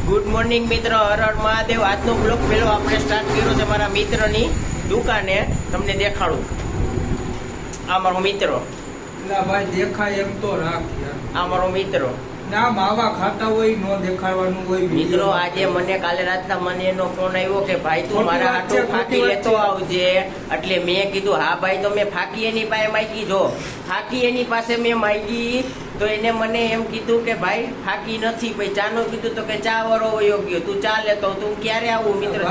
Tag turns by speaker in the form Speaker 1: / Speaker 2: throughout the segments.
Speaker 1: Good morning મિત્ર, હર હર મહાદેવ. આજનો blog પહેલો આપણે સ્ટાર્ટ કર્યો છે મારા મિત્રની દુકાને. તમને દેખાડું, આ મારો મિત્ર.
Speaker 2: ના ભાઈ દેખાય એમ તો રાખ યાર.
Speaker 1: આ મારો મિત્ર.
Speaker 2: ના માવા ખાતા હોય નો દેખાડવાનું હોય.
Speaker 1: મિત્રો આજે મને કાલે રાતના મને એનો ફોન આવ્યો કે ભાઈ તું મારા હાટું ફાકી લેતો આવજે. એટલે મેં કીધું હા ભાઈ. તો મેં ફાકી એની પાસે માગી. જો ફાકી એની પાસે મેં માગી તો એને મને એમ કીધું કે ભાઈ ફાકી નથી. પછી ચાનો કીધું તો કે ચા વાળો વયો ગયો. તું ચા લેતો, તું ક્યારે આવું મિત્ર?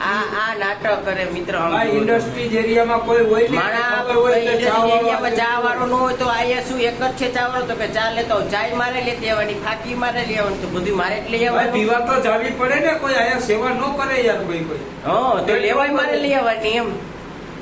Speaker 1: આ નાટક કરે મિત્ર.
Speaker 2: ઇન્ડસ્ટ્રીઝ એરિયામાં કોઈ હોય ને
Speaker 1: ઇન્ડસ્ટ્રીઝ ચા વાળો ન હોય તો આયા શું એક જ છે ચા વાળો? તો કે ચા લેતો, ચાય મારે લેતી આવવાની, ફાકી મારે લેવાની, તો બધું મારે જ લઈ આવવાનું.
Speaker 2: પીવા તો જાવી પડે ને, કોઈ આયા સેવા ન કરે યાર કોઈ.
Speaker 1: હા તો લેવાય મારે લઈ આવવાની. એમ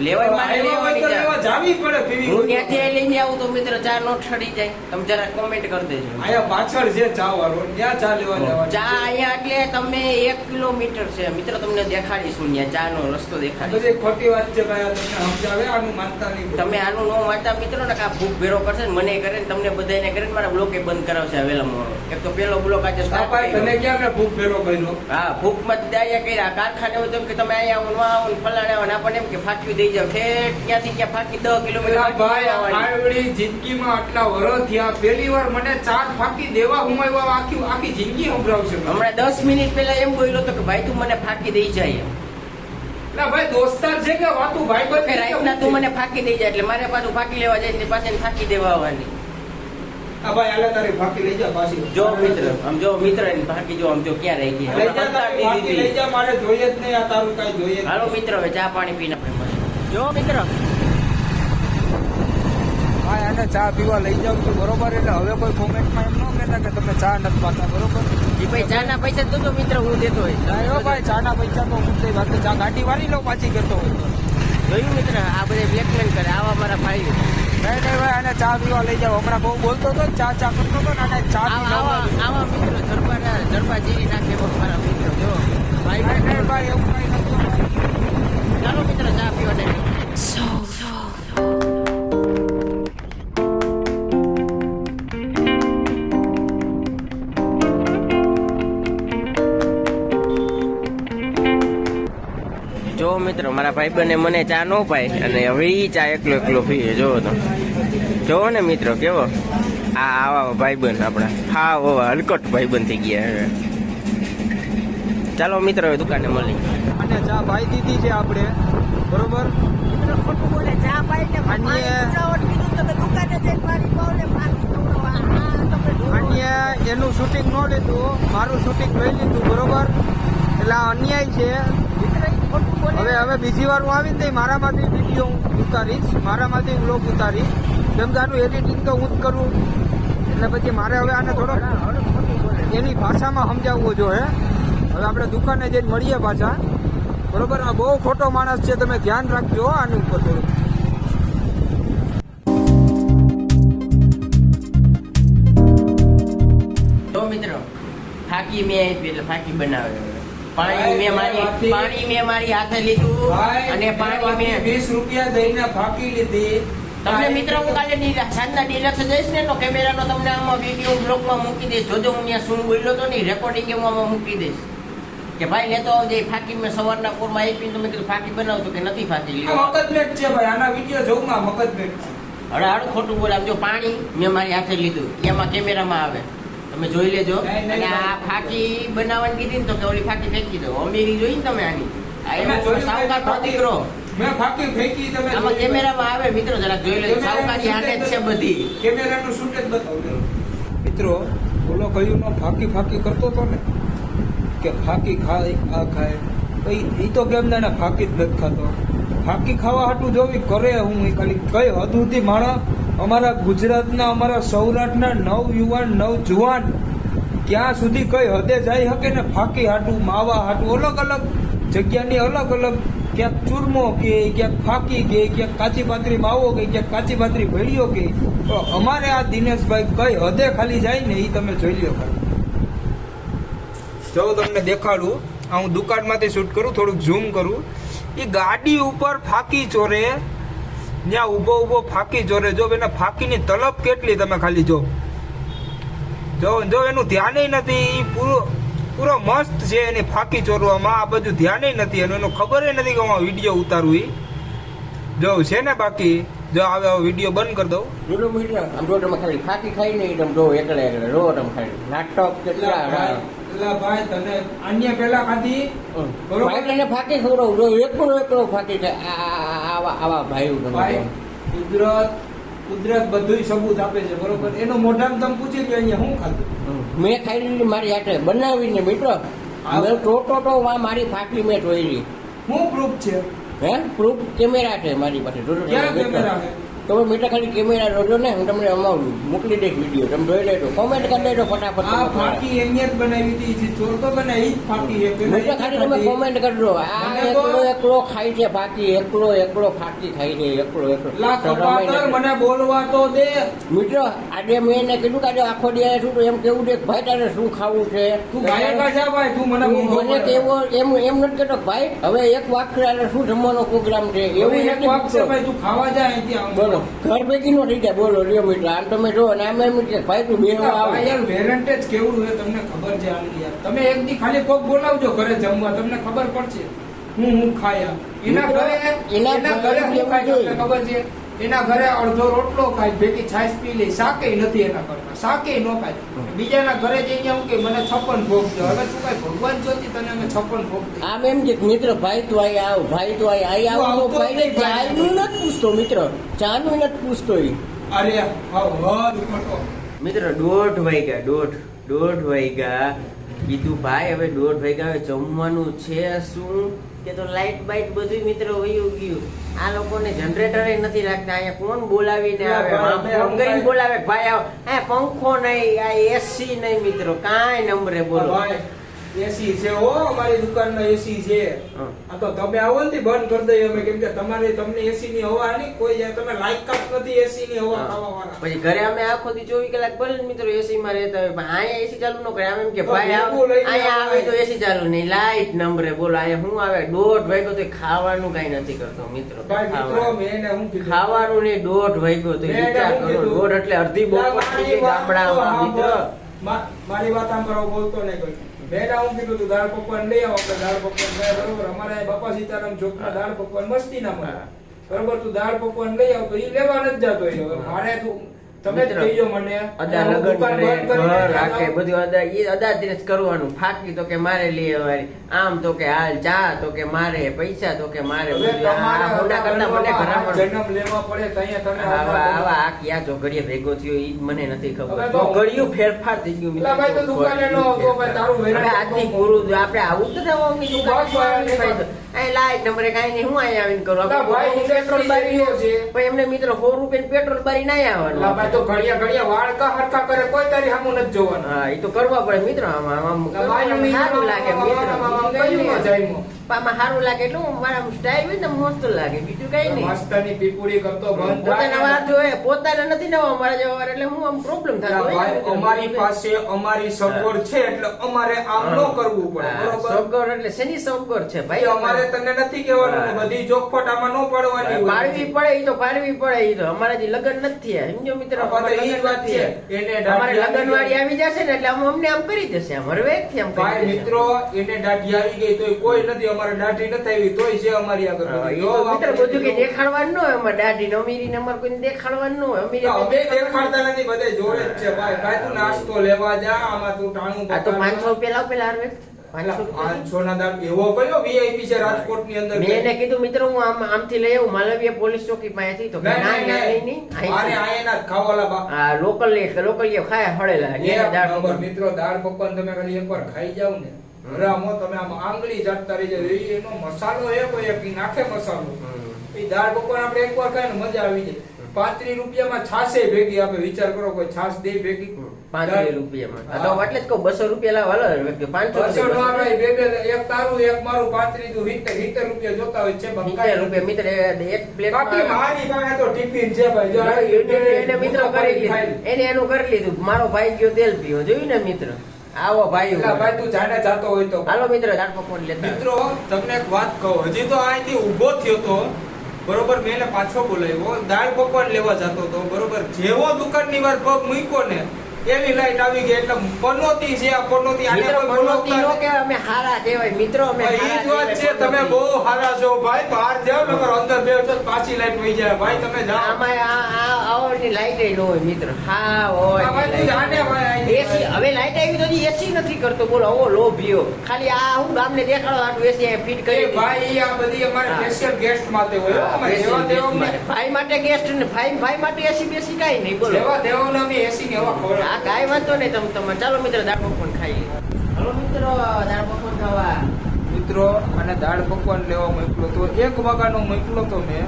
Speaker 1: લેવાય મારે લેવાની
Speaker 2: જાવી પડે. પીવી
Speaker 1: હું ત્યાંથી લઈને આવું તો મિત્ર ચા નો ઠડી જાય. તમે જરા કોમેન્ટ કરી દેજો.
Speaker 2: આયા પાછળ છે ચા વાળો, ત્યાં ચા લેવા જવાનું.
Speaker 1: ચા અહીંયા એટલે તમે 1 કિલોમીટર છે મિત્ર. તમને દેખાડીશું ત્યાં ચા નો રસ્તો દેખાડીશું.
Speaker 2: બધી ખોટી વાત છે ભાઈ. તમને સમજાવે આનું માનતા નહીં.
Speaker 1: તમે આનું નો માનતા મિત્રો ને કા ભૂખ ભેરો કરશે ને મને કરે ને તમને બધાને કરે ને મારા બ્લોક બંધ કરાવશે વેલા મોડો. એક તો પેલો બ્લોક આજે સ્ટાર્ટ કર્યો.
Speaker 2: તને ક્યાં મેં ભૂખ ભેરો કર્યો? હા,
Speaker 1: ભૂખ માં દાયા કર્યા. કારખાને હોય તો કે તમે અહીંયા આવો ફલાણે આવો, આપણને એમ કે ફાકી દઈ જાવ. ઠેઠ ત્યાંથી ક્યાં ફાકી 10 કિલોમીટર.
Speaker 2: ભાઈ આવડી જિંદગીમાં આટલા વર્ષ થયા, પહેલી વાર મને ચાર ફાકી દેવા હુમાવ્યા. આખી જિંદગી સંભળાવશે.
Speaker 1: હમણાં 10 મિનિટ પહેલા એમ બોલ્યો હતો કે ભાઈ તું મને ફાકી દઈ જાય.
Speaker 2: ના ભાઈ દોસ્તાર છે કે વાતું ભાઈ
Speaker 1: કે રાતના તું મને ફાકી દઈ જાય. એટલે મારે પાછું ફાકી લેવા જાય ને પાછી ફાકી દેવા આવવાની.
Speaker 2: આ ભાઈ આલે તારી ફાકી લઈ જા પાછી.
Speaker 1: જો મિત્ર, આમ જો મિત્ર ની ફાકી જો આમ જો ક્યાં રહી ગઈ.
Speaker 2: લઈ જા, મારે જોઈએ જ નહીં. આ તારું કઈ જોઈએ.
Speaker 1: હાલો મિત્ર, હવે ચા પાણી પીને આપણે જો મિત્ર.
Speaker 2: હા, એને ચા પીવા લઈ જાવ છું બરોબર. એટલે હવે કોઈ કોમેન્ટમાં એમ ન કહેતા કે તમે ચા નથી પાતા બરોબર.
Speaker 1: એ ભાઈ ચા ના પૈસા તો મિત્ર હું દેતો હોય.
Speaker 2: ભાઈ ચા ના પૈસા તો હું વાત ચા ગાડી વાળી લઉં પાછી કરતો હોય.
Speaker 1: જોયું મિત્ર, આ બધે બ્લેકમેલ કરે આવા મારા ભાઈ.
Speaker 2: નહીં ભાઈ, આને ચા પીવા લઈ જાવ. હમણાં બહુ બોલતો હતો, ચા કરતો હતો ને ચા
Speaker 1: આવા મિત્રો જરબા જીરી નાખે મારા મિત્ર. જો ભાઈ
Speaker 2: ભાઈ એવું કઈ નથી.
Speaker 1: ચાલો મિત્ર ચા પીવા દે. જો મિત્રો, મારા ભાઈબંધે મને ચા નો પાય અને હવે ઈ ચા એકલો પીએ. જોવો તો જોવો ને મિત્રો કેવો આવા ભાઈબંધ આપણા. હા ઓવા હલકટ ભાઈબંધ થઈ ગયા હવે. ચાલો મિત્રો હવે દુકાને મળી.
Speaker 2: અને ચા ભાઈ દીધી છે આપણે બરોબર.
Speaker 1: ખોટું બોલે. ચા પાઈ ને
Speaker 2: એનું શૂટિંગ ન લીધું, મારું શૂટિંગ લઈ લીધું બરોબર. એટલે આ અન્યાય છે. હવે બીજી વાર હું આવીને તો મારામાંથી વિડીયો હું ઉતારીશ, મારામાંથી વ્લોગ ઉતારીશ. કેમ કે આનું એડિટિંગ તો હું જ કરું. એટલે પછી મારે હવે આને થોડો એની ભાષામાં સમજાવવું જોઈએ. હવે આપણે દુકાને જઈને મળીએ પાછા બરોબર. આ બહુ ખોટો માણસ છે, તમે ધ્યાન રાખજો આની ઉપર થોડું.
Speaker 1: તો મિત્રો ફાકી મેં આપી એટલે ફાકી બનાવે. પાણી મેં મારી હાથે લીધું અને પાણી મેં
Speaker 2: 20 રૂપિયા દઈને ફાકી લીધી.
Speaker 1: તમને મિત્ર હું કાલે સાંજના ડિલક્સ જઈશ ને તો કેમેરાનો તમને આમાં વિડીયો બ્લોગમાં મૂકી દઈશ. જોજો હું ત્યાં શું બોલ્યો હતો ને રેકોર્ડિંગ હું આમાં મૂકી દઈશ કે ભાઈ લેતો આવજે ફાકી. મેં સવારના પોરમાં આપીને તમે કીધું ફાકી બનાવતો કે નથી ફાકી લીધું.
Speaker 2: મગજમેટ છે ભાઈ, આના વિડીયો જોઉં માં મગજમેટ.
Speaker 1: હળાહળ ખોટું બોલાવ. જો પાણી મેં મારી હાથે લીધું એમાં કેમેરામાં આવે, તમે જોઈ લેજો. અને આ ફાકી બનાવવાની કીધી ને તો કે ઓલી ફાકી ફેંકી દો. અમીરી જોઈ ને તમે આની. સાવકાર દીકરો
Speaker 2: મેં ફાકી ફેંકી. તમે
Speaker 1: આમાં કેમેરામાં આવે મિત્રો, જરા જોઈ લેજો. સાવકારી હાથે જ છે બધી.
Speaker 2: કેમેરાનું શૂટ જ બતાવજો મિત્રો. બોલો કયું નો ફાકી કરતો હતો ને કે ફાકી ખાય આ ખાય. એ તો કેમ ને ફાકી જ નથી ખાતો. ફાકી ખાવા હાટું જોવી કરે હું ખાલી કઈ હદ સુધી માણસ. અમારા ગુજરાતના, અમારા સૌરાષ્ટ્રના નવયુવાન નવજુવાન ક્યાં સુધી કઈ હદે જઈ શકે ને ફાકી હાટું, માવા હાટું. અલગ અલગ જગ્યાની અલગ અલગ, ક્યાંક ચૂરમો કે ક્યાંક ફાકી કે ક્યાંક કાચી પાતરી માવો કે ક્યાંક કાચી પાતરી ભેળીઓ કે. તો અમારે આ દિનેશભાઈ કઈ હદે ખાલી જાય ને એ તમે જોઈ લો ખાલી. જો તમને દેખાડું, હું દુકાનમાંથી શૂટ કરું, થોડુંક ઝૂમ કરું. એ ગાડી ઉપર ફાકી ચોરે, ત્યાં ઉભો ફાકી ચોરે. જો એને ફાકીની તલબ કેટલી તમે ખાલી જો એનું ધ્યાન નથી. પૂરું પૂરો મસ્ત છે એની ફાકી ચોરવામાં. આ બધું ધ્યાન નથી અને એનો ખબર નથી કે હું વિડીયો ઉતારું ઈ જો છે ને. બાકી જો આવે વિડીયો બંધ કરી દઉં.
Speaker 1: જોડો મિત્ર આમ જો તમે ખાલી ફાકી ખાઈ નહીં તમે જો એકલા એકલા રો તમે ખાલી નાટક કેટલા
Speaker 2: એટલે ભાઈ તને અન્ય પેલા ખાધી બરોબર
Speaker 1: ભાઈ ફાકી ખવડાવું જો એકલો ફાકી છે આવા ભાઈઓ
Speaker 2: ભાઈ કુદરત બધું સબૂત આપે છે બરોબર. એનો મોઢામાં તમે પૂછી કે અહીંયા શું ખાધું
Speaker 1: મેં ખાઈ લીધી મારી હાથે બનાવીને મિત્ર મેં ટોટો મારી ફાકી મેં જોઈ
Speaker 2: શું પ્રૂફ છે?
Speaker 1: હે પ્રૂફ કેમેરા છે મારી પાસે
Speaker 2: ક્યાં કેમેરા છે?
Speaker 1: તમે મિત્ર ખાલી કેમેરા રોજો ને હું તમને અમારું મોકલી દઈશ વિડીયો તમે જોઈ લેજો કોમેન્ટ કરી દેજો ફટાફટ.
Speaker 2: આ ફાકી એમને જ બનાવી હતી જે ચોરતો બને ઈ જ ફાકી છે.
Speaker 1: મિત્ર ખાલી તમે કોમેન્ટ કરજો આ એકલો ખાય છે ફાકી એકલો ફાકી ખાય છે એકલો
Speaker 2: લા કપાતર મને બોલવા તો દે.
Speaker 1: મિત્ર આજે મેં એને કીધું કે આજે આખો દિવસ શું એમ કેવું છે ભાઈ તારે શું ખાવું છે
Speaker 2: તું ગાયકા જા ભાઈ તું મને
Speaker 1: કેવો એમ નથી કેતો ભાઈ હવે એક વાક્ય શું જમવાનો પ્રોગ્રામ છે એવું
Speaker 2: એક
Speaker 1: નથી
Speaker 2: વાક છે ભાઈ તું ખાવા જા અહીંથી આવ.
Speaker 1: બોલો ઘર ભેગી નો થઈ જાય બોલો લ્યો મિત્ર આમ તમે જો ને આમ એમ કે ભાઈ તું બેહવા આવ
Speaker 2: યાર વેરન્ટેજ કેવું છે તમને ખબર છે આની યાર. તમે એક દી ખાલી કોક બોલાવજો ઘરે જમવા તમને ખબર પડશે હું ખાયા. એના ઘરે હું ખાય તમને ખબર છે? એના ઘરે અડધો રોટલો ખાય ભેગી છાશ પી લે શાકે નથી એના ઘરમાં શાકે ન ખાય. બીજાના ઘરે જઈને હું કે મને 56 ભોગ દો. હવે તું કઈ ભગવાન જોતી તને અમે 56 ભોગ દે.
Speaker 1: આમ એમ કે મિત્ર ભાઈ તું અહીં આવ ભાઈ તું અહીં આવ તો ભાઈ ને ચાનું નથી પૂછતો મિત્ર ચાનું નથી પૂછતો ઈ.
Speaker 2: અરે હા
Speaker 1: મિત્ર 1:30 વાગ્યા 1:30 વાગ્યા કીધું ભાઈ હવે 1:30 વાગ્યા હવે જમવાનું છે શું કે તો લાઈટ બાઈટ બધું મિત્ર વયું ગયું. આ લોકોને જનરેટર નથી લાગતા અહીંયા કોણ બોલાવીને આવે ફોન કરીને બોલાવે ભાઈ આવ હે પંખો નહીં આ એસી નહીં મિત્રો કાંઈ નંબરે બોલો
Speaker 2: ભાઈ એસી છે હો અમારી દુકાનમાં એસી છે. આ તો તમે આવો ને બંધ કરી દઈએ અમે કેમ કે તમને એસી ની હવા નહીં કોઈ તમે લાયકાત નથી એસી ની હવા ખાવા વાળા.
Speaker 1: પછી ઘરે અમે આખો દી 24 કલાક ભલે મિત્રો એસી માં રહેતા હોય પણ અહીંયા એસી ચાલુ ન કરે આમ એમ કે ભાઈ અહીંયા આવે તો એસી ચાલુ નહીં લાઈટ નંબરે બોલો અહીંયા શું આવે 1:30 વાગ્યો તો ખાવાનું કઈ નથી કરતો મિત્રો ખાવાનું નહીં 1:30 વાગ્યો તો વિચાર કરો 1:30 એટલે અડધી બપોર થઈ ગઈ ગામડામાં મિત્રો.
Speaker 2: મારી વાત સાંભળો બોલતો નહીં કોઈ. મેં હું કીધું તું દાળ પકવાન લઈ આવો આપણે દાળ પકવાન ગયા બરોબર. અમારે બાપા સીતારામ ચોકમાં દાળ પકવાન મસ્તી ના મળે બરોબર. તું દાળ પકવાન લઈ આવ તો એ લેવા નથી જતો મારે તું તમે જ કહીજો મને
Speaker 1: અદા લગન કરે ઘર રાખે બધું અદાથી કરવાનું. ફાકી તો કે મારે લઈ આવવાની આમ તો કે હાલ ચા તો કે મારે પૈસા તો કે મારે
Speaker 2: જન્મ લેવા પડે
Speaker 1: આવા આ ક્યાં ચોઘડીએ ભેગો થયો ઈ મને નથી ખબર. ચોઘડીયું ફેરફાર થઈ ગયું આજથી પૂરું આપણે આવું તો થવાની દુકાન લાઈટ નંબરે કઈ નહીં હું અહીંયા આવીને કરું પેટ્રોલ બારી પણ એમને મિત્રો 100 રૂપિયા પેટ્રોલ બારી ના આવવાનું
Speaker 2: તો ઘડિયા વાળ કા હરકા કરે કોઈ તારી સામું નથી જોવાનું.
Speaker 1: હા એ તો કરવા પડે મિત્ર આમાં સારું લાગે મિત્ર આમાં સારું લાગે એટલે મારા સ્ટાઈલ હોય ને મસ્ત લાગે બીજું કઈ નહીં.
Speaker 2: મસ્તની પીપુડી કરતો બંધ
Speaker 1: પોતાના વાર જોઈએ પોતાના નથી નવા મારા જેવા વાર એટલે હું આમ પ્રોબ્લેમ થતો
Speaker 2: અમારી પાસે અમારી સગવડ છે એટલે અમારે આમ ન કરવું પડે બરોબર.
Speaker 1: સગવડ એટલે શેની સગવડ છે ભાઈ
Speaker 2: અમારે તને નથી કહેવાનું બધી ચોખવટ આમાં ન પડવાની
Speaker 1: પાડવી પડે ઈ તો પાડવી પડે ઈ તો અમારા જે લગ્ન નથી થયા સમજો મિત્ર અમારે લગ્ન વાળી આવી જશે ને એટલે અમને આમ કરી દેશે આમ હરવેક થી આમ
Speaker 2: ભાઈ મિત્રો એને દાઢી આવી ગઈ તોય કોઈ નથી અમારે દાઢી નથી આવી તોય છે અમારી આગળ
Speaker 1: મિત્ર બધું કે દેખાડવાનું ન હોય અમારે દાઢી ને અમીરી ને અમારે કોઈ દેખાડવાનું ન હોય અમીરી
Speaker 2: અમે દેખાડતા નથી બધે જોડે જ છે ભાઈ તું નાસ્તો લેવા જા આમાં તું ટાણું
Speaker 1: આ તો 500 રૂપિયા લાવ પેલા હરવેક
Speaker 2: 500 ના દામ એવો કયો વીઆઈપી છે રાજકોટ ની અંદર.
Speaker 1: મેં એને કીધું મિત્રો હું આમથી લઈ આવું માલવીયા પોલીસ ચોકી પાસેથી તો નહીં
Speaker 2: આયના ખાવાલા બા
Speaker 1: આ લોકલ ખાય હળેલા
Speaker 2: મિત્રો દાળ પકવાન તમે ખાલી એકવાર ખાઈ જાવ ને હરામો તમે આમ આંગળી ચાટતા રહી જાય એનો મસાલો એ કોઈ એક નાખે મસાલો એ દાળ પકવાન આપણે એકવાર ખાય ને મજા આવી જાય. 35 રૂપિયામાં છાશે ભેગી આપે વિચાર કરો કોઈ છાશ દે ભેગી
Speaker 1: 35 રૂપિયામાં તો એટલે જ કહું 200 રૂપિયા લાવ હાલો 500
Speaker 2: એક તારું એક મારું 35 તું 70 રૂપિયા જોતા હોય છે
Speaker 1: 70 રૂપિયા મિત્ર એક પ્લેટ
Speaker 2: બાકી મારી પાસે તો ટિફિન છે ભાઈ
Speaker 1: એને મિત્રો કરી લીધું એને એનું કરી લીધું મારો ભાઈ ગયો તેલ પીવો જોયું ને મિત્ર આવો ભાઈ
Speaker 2: ભાઈ તું જાણે જાતો હોય તો
Speaker 1: હાલો મિત્ર દાળ પકવાન લેતા
Speaker 2: મિત્રો તમને એક વાત કહું હજી તો અહીંથી ઊભો થયો તો બરોબર મેં એને પાછો બોલાવ્યો દાળ પકવાન લેવા જતો હતો બરોબર જેવો દુકાનની વાર પગ મૂક્યો ને એવી લાઈટ આવી ગઈ એટલે પનોતી છે આ પનોતી આને
Speaker 1: મિત્રો
Speaker 2: કોઈ
Speaker 1: પનોતી નો
Speaker 2: બોલાવતા
Speaker 1: કે અમે હારા કહેવાય મિત્રો અમે
Speaker 2: ઈ જ વાત છે તમે બહુ હારા છો ભાઈ બહાર જાવ નકર અંદર બેસો તો પાછી લાઈટ વહી જાય ભાઈ તમે જાઓ
Speaker 1: આમાં આ આવડની લાઈટ ન હોય મિત્ર હા
Speaker 2: આ
Speaker 1: હોય
Speaker 2: ભાઈ તું જાને ભાઈ
Speaker 1: એસી હવે લાઈટ આવી તો એસી નથી કરતો બોલો આવો લોભિયો ખાલી આ હું ગામને દેખાડો આટલું એસી ફિટ
Speaker 2: એ
Speaker 1: કરી
Speaker 2: ભાઈ આ બધી અમારે
Speaker 1: હા.
Speaker 2: સ્પેશિયલ ગેસ્ટ માટે હોય હો. અમે જેવા દેવોને
Speaker 1: ભાઈ માટે ગેસ્ટ ને ભાઈ માટે એસી બેસી કાઈ નહીં બોલો
Speaker 2: જેવા દેવોને અમે એસી ને એવા ખવડાવીએ.
Speaker 1: આ કાંઈ વાંધો નહીં તમે ચાલો મિત્ર દાળ પકવાન ખાઈએ હલો મિત્રો દાળ પકવાન ખાવા
Speaker 2: મિત્રો મને દાળ પકવાન લેવા મોકલો તો 1 વાગ્યાનો મોકલો તો મેં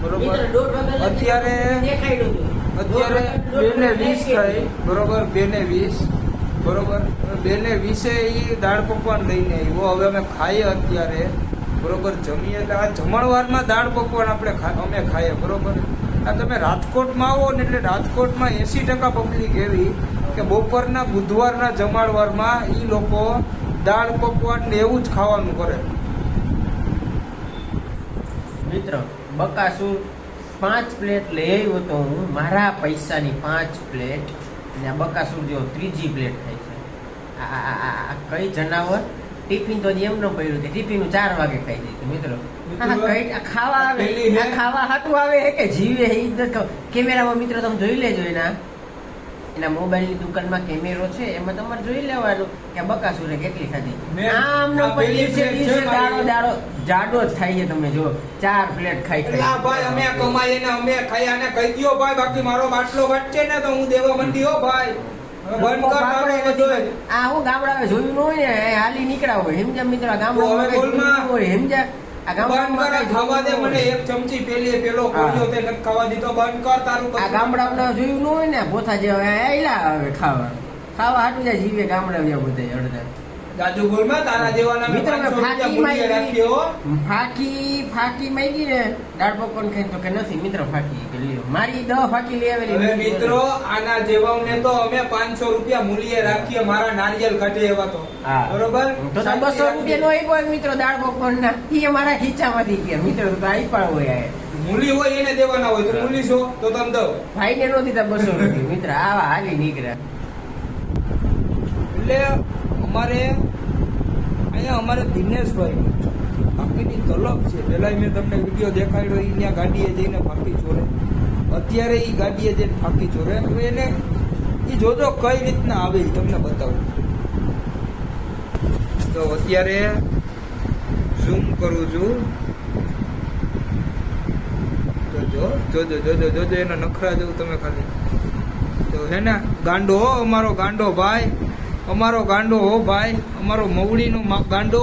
Speaker 2: બરોબર
Speaker 1: મિત્ર 1:30 વાગે
Speaker 2: અત્યારે
Speaker 1: દેખાડ્યું હતું.
Speaker 2: અત્યારે 2:20 થઈ બરોબર 2:20 બરોબર 2:20 ઈ દાળ પકવાન લઈને આવ્યો હવે અમે ખાઈએ અત્યારે બરોબર જમીએ એટલે આ જમણવારમાં દાળ પકવાન અમે ખાઈએ બરોબર આ તમે રાજકોટમાં આવો ને એટલે રાજકોટમાં 80% પબ્લિક એવી કે બપોરના બુધવારના જમાડવારમાં ઈ લોકો દાળ પકવાન ને એવું જ ખાવાનું કરે.
Speaker 1: મિત્ર બકાસુર 5 પ્લેટ લઈ આવ્યો તો હું મારા પૈસાની 5 પ્લેટ અને આ બકાસુર જેવો 3જી પ્લેટ થાય છે આ કઈ જનાવર ટિફિન તો એમ ન પડ્યું ટિફિન 4 વાગે ખાઈ જાય મિત્રો આ ખાવા આવે આ ખાવા હાટું આવે હે કે જીવે હે ઈ કેમેરામાં મિત્રો તમે જોઈ લેજો એના મોબાઈલની દુકાનમાં કેમેરો છે એમાં તમારે જોઈ લેવાનું કે બકાસુરે કેટલી ખાધી આમનો દિવસે દાડો જાડો જ થાય છે તમે જો 4 પ્લેટ ખાઈ
Speaker 2: એટલે આ ભાઈ અમે કમાઈએ ને અમે ખાઈએ અને કહી દ્યો ભાઈ બાકી મારો બાટલો વચ્ચે ને તો હું દેવા મંડી હો ભાઈ હવે બંધ કર તારો બધું.
Speaker 1: આ હું ગામડા જોયું ન હોય ને હાલી નીકળ્યા હોય સમજ્યા મિત્ર
Speaker 2: હવે
Speaker 1: ગામડા
Speaker 2: બોલમાં.
Speaker 1: હોય સમજ્યા આ
Speaker 2: બંધ
Speaker 1: ગામડામાં
Speaker 2: કર ખાવા દે મને એક ચમચી પેલો કોળિયો તે નથી ખાવા દીધો બંધ કર તારું
Speaker 1: આ
Speaker 2: બધું.
Speaker 1: ગામડામાં જોયું ન હોય ને પોતા જેવા આયલા હવે ખાવા હાટું જાય જીવે ગામડા જેવા બધા અડધા
Speaker 2: જાજુ બોલમાં તારા જેવાના મેં
Speaker 1: મિત્રો
Speaker 2: 500 રૂપિયા
Speaker 1: ફાકી
Speaker 2: મૂલ્ય રાખ્યો હો.
Speaker 1: ફાકી માંગી ને દાળ પકવાન ખાઈ તો કે નથી મિત્ર ફાકી કે લ્યો મારી 10 ફાકી લઈ આવેલી
Speaker 2: હવે મિત્રો આના જેવાને તો અમે 500 રૂપિયા મૂલ્ય રાખીએ મારા નારિયેલ ઘટે એવા તો
Speaker 1: હા.
Speaker 2: બરોબર
Speaker 1: તો 200 રૂપિયા નો આપ્યો મિત્રો દાળ પકવાન ના એ મારા ખીચામાંથી ગયા મિત્રો તો આપ્યા હોય
Speaker 2: મૂલી હોય એને દેવાના હોય તો મૂલી છો તો તમે દો
Speaker 1: ભાઈ ને નો દીધા 200 રૂપિયા મિત્ર આવા હાલી નીકળ્યા
Speaker 2: એટલે અહીંયા અમારે દિનેશભાઈ ફાકીની તલબ છે પેલા મેં તમને વિડીયો દેખાડ્યો એ ત્યાં ગાડીએ જઈને ફાકી ચોરે અત્યારે એ ગાડીએ જઈને ફાકી ચોરે હવે એને એ જોજો કઈ રીતના આવે એ તમને બતાવું તો અત્યારે ઝૂમ કરું છું જોજો એના નખરા જેવું તમે ખાલી તો હે ને ગાંડો હો અમારો ગાંડો ભાઈ હો ભાઈ અમારો મવડીનો ગાંડો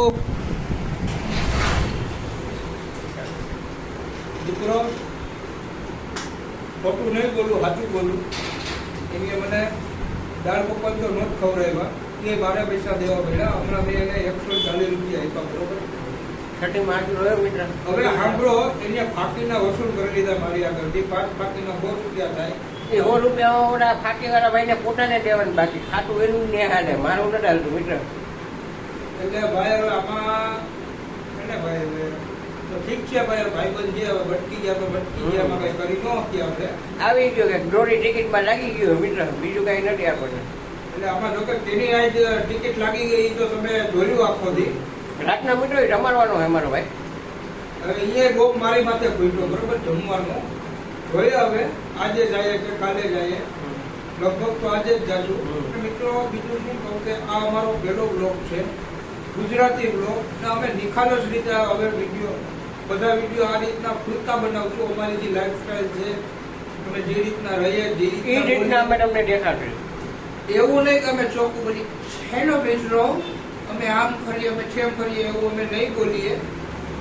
Speaker 2: દીકરો ખોટું નહીં બોલું સાચું બોલું કેમ કે મને દાળ પકવાન તો નોટ ખવડાવ્યા એ મારે પૈસા દેવા પડ્યા હમણાં મેં એને 140 રૂપિયા આપ્યા બરોબર
Speaker 1: છઠ્ઠી માર્ચ રહ્યો મિત્ર
Speaker 2: હવે સાંભળો એને ફાકીના વસૂલ કરી લીધા મારી આગળથી 5 ફાકીના 100 રૂપિયા થાય
Speaker 1: એ 100 રૂપિયા ઓલા ફાકી વાળા ભાઈને પોતાને દેવાનું બાકી ખાતું એનું ને હાલે મારું નથી હાલતું મિત્ર
Speaker 2: એટલે ભાઈ હવે આમાં છે ને ભાઈ હવે તો ઠીક છે ભાઈ ભાઈબંધ જે હવે ભટકી ગયા તો ભટકી ગયા એમાં કઈ કરી ન શકીએ આપણે
Speaker 1: આવી ગયો કે દોડી ટિકિટમાં લાગી ગયો મિત્ર બીજું કઈ નથી આપણને
Speaker 2: એટલે આમાં જો કે તેની રાઈડ ટિકિટ લાગી ગઈ તો તમે જોયું આખો દી
Speaker 1: રાતના મિત્રો રમાડવાનો હોય અમારો ભાઈ
Speaker 2: હવે એ ગોપ મારી માથે ભૂલ્યો બરોબર જમવાનો જોઈએ હવે આજે જઈએ કે કાલે જઈએ લગભગ તો આજે જ જાશું મિત્રો બીજું શું કહું કે આ અમારો પહેલો બ્લોગ છે ગુજરાતી બ્લોગ ને અમે નિખાલસ રીતે હવે બધા વિડીયો આ રીતના પૂરતા બનાવશું અમારી જે લાઈફસ્ટાઈલ છે અમે જે રીતના રહીએ જે
Speaker 1: એ રીતના અમે તમને દેખાડશું
Speaker 2: એવું નહીં કે અમે ચોખ્ખું બોલી હેલો મિત્રો અમે આમ કરીએ અમે તેમ કરીએ એવું અમે નહીં બોલીએ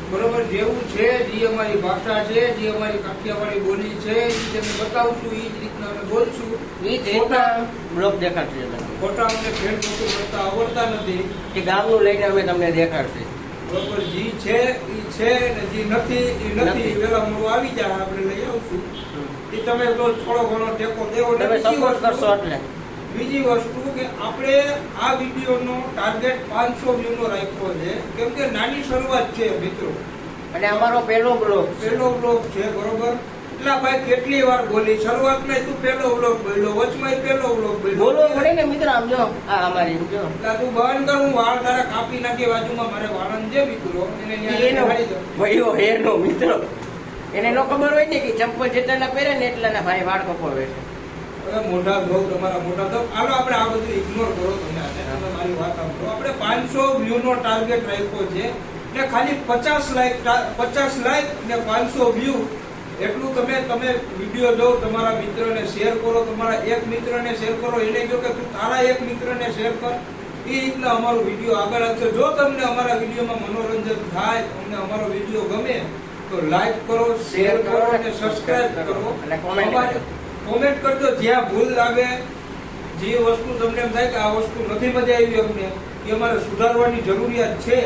Speaker 2: બરોબર જેવું છે જે અમારી ભાષા છે જે અમારી કાઠિયાવાડી બોલી છે એ તમને બતાવશું એ જ રીતના અમે બોલશું
Speaker 1: એ રીતના બ્લોગ દેખાડશે
Speaker 2: ખોટા અમને ફેર ખોટું કરતા આવડતા નથી
Speaker 1: કે ગામનું લઈને અમે તમને દેખાડશે
Speaker 2: બરોબર જી છે એ છે ને જે નથી એ નથી પેલા મોડું આવી જાય આપણે લઈ આવશું એ તમે તો થોડો ઘણો ટેકો દેવો ને
Speaker 1: તમે સપોર્ટ કરશો એટલે
Speaker 2: બીજી વસ્તુ કે આપણે આ વિડીયોનો ટાર્ગેટ 500 વ્યૂનો રાખ્યો છે કેમ કે નાની શરૂઆત છે મિત્રો
Speaker 1: અને અમારો પહેલો બ્લોગ
Speaker 2: પહેલો બ્લોગ છે બરોબર એટલા ભાઈ કેટલી વાર બોલી, શરૂઆતમાં તું પેલો વ્લોગ બોલ્યો, વચમાં પેલો વ્લોગ બોલ્યો.
Speaker 1: બોલવો પડે ને મિત્ર. આમ જો આ અમારી જો
Speaker 2: એટલે તું બંધ કર, હું વાળ તારા કાપી નાખી, બાજુમાં મારે વાળંદ છે મિત્રો, એને ન્યા
Speaker 1: એનો
Speaker 2: બેસાડી દઉં.
Speaker 1: ભાઈઓ હેરનો મિત્ર, એને નો ખબર હોય ને કે ચંપલ જેટલા પહેરે ને એટલા ભાઈ વાળ કપાવે છે.
Speaker 2: હવે મોટા ધોવ, તમારા મોટા ધોવ. હાલો આપણે આ બધું ઇગ્નોર કરો તમે આજે. તમે મારી વાત સાંભળો. આપણે 500 વ્યૂ નો ટાર્ગેટ રાખ્યો છે ને ખાલી 50 લાઈક ને 500 વ્યૂ, એટલું તમે વિડીયો જો, તમારા મિત્રને શેર કરો, તમારા એક મિત્રને શેર કરો, એને જો કે તું તારા એક મિત્રને શેર કર. એ રીતના અમારો વિડીયો આગળ વધશે. જો તમને અમારા વિડીયોમાં મનોરંજન થાય, તમને અમારો વિડીયો ગમે તો લાઈક કરો, શેર કરો અને સબસ્ક્રાઇબ કરો
Speaker 1: અને comment કરજો.
Speaker 2: કોમેન્ટ કરજો. જ્યાં ભૂલ લાગે, જે વસ્તુ તમને એમ થાય કે આ વસ્તુ નથી મજા આવી અમને, એ અમારે સુધારવાની જરૂરિયાત છે,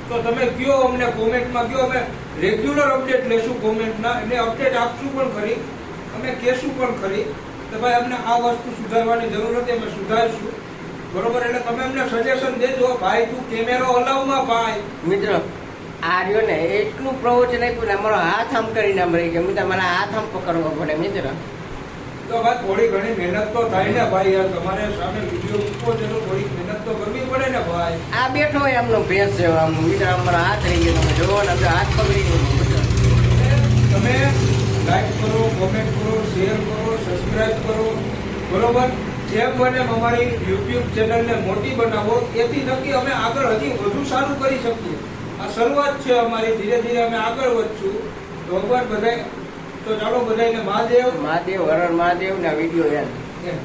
Speaker 2: તો તમે કયો અમને કોમેન્ટમાં કયો. અમે રેગ્યુલર અપડેટ લેશું કોમેન્ટના, એટલે અપડેટ આપશું પણ ખરી, અમે કહેશું પણ ખરી કે ભાઈ અમને આ વસ્તુ સુધારવાની જરૂર હતી, અમે સુધારશું. બરોબર? એટલે તમે અમને સજેશન દેજો. ભાઈ તું કેમેરો હલાવમાં ભાઈ.
Speaker 1: મિત્ર આ રહ્યો ને એટલું પ્રવચન આપ્યું ને અમારો હાથ આમ કરીને આમ રહી ગયો. મિત્ર મારા હાથ આમ પકડવો પડે મિત્ર.
Speaker 2: તો ભાઈ થોડી ઘણી મહેનત તો થાય ને ભાઈ. યાર તમારે સામે વિડીયો મૂકવો છે તો થોડી મહેનત તો કરવી પડે ને ભાઈ.
Speaker 1: આ બેઠો હોય આમનો ભેંસ છે આમ મિત્ર, અમારો હાથ રહી ગયો. તમે જોવો ને આપણે હાથ પકડી ગયો મિત્ર.
Speaker 2: તમે લાઈક કરો, કોમેન્ટ કરો, શેર કરો, સબસ્ક્રાઇબ કરો. બરોબર? જેમ બને એમ અમારી યુટ્યુબ ચેનલને મોટી બનાવો. એથી નક્કી અમે આગળ હજી વધુ સારું કરી શકીએ. આ શરૂઆત છે અમારી, ધીરે ધીરે અમે આગળ વધશું. ભગવાન બધાય. તો ચાલો બધાને મહાદેવ.
Speaker 1: મહાદેવ, હર હર મહાદેવ ના વિડીયો એમ
Speaker 2: એમ.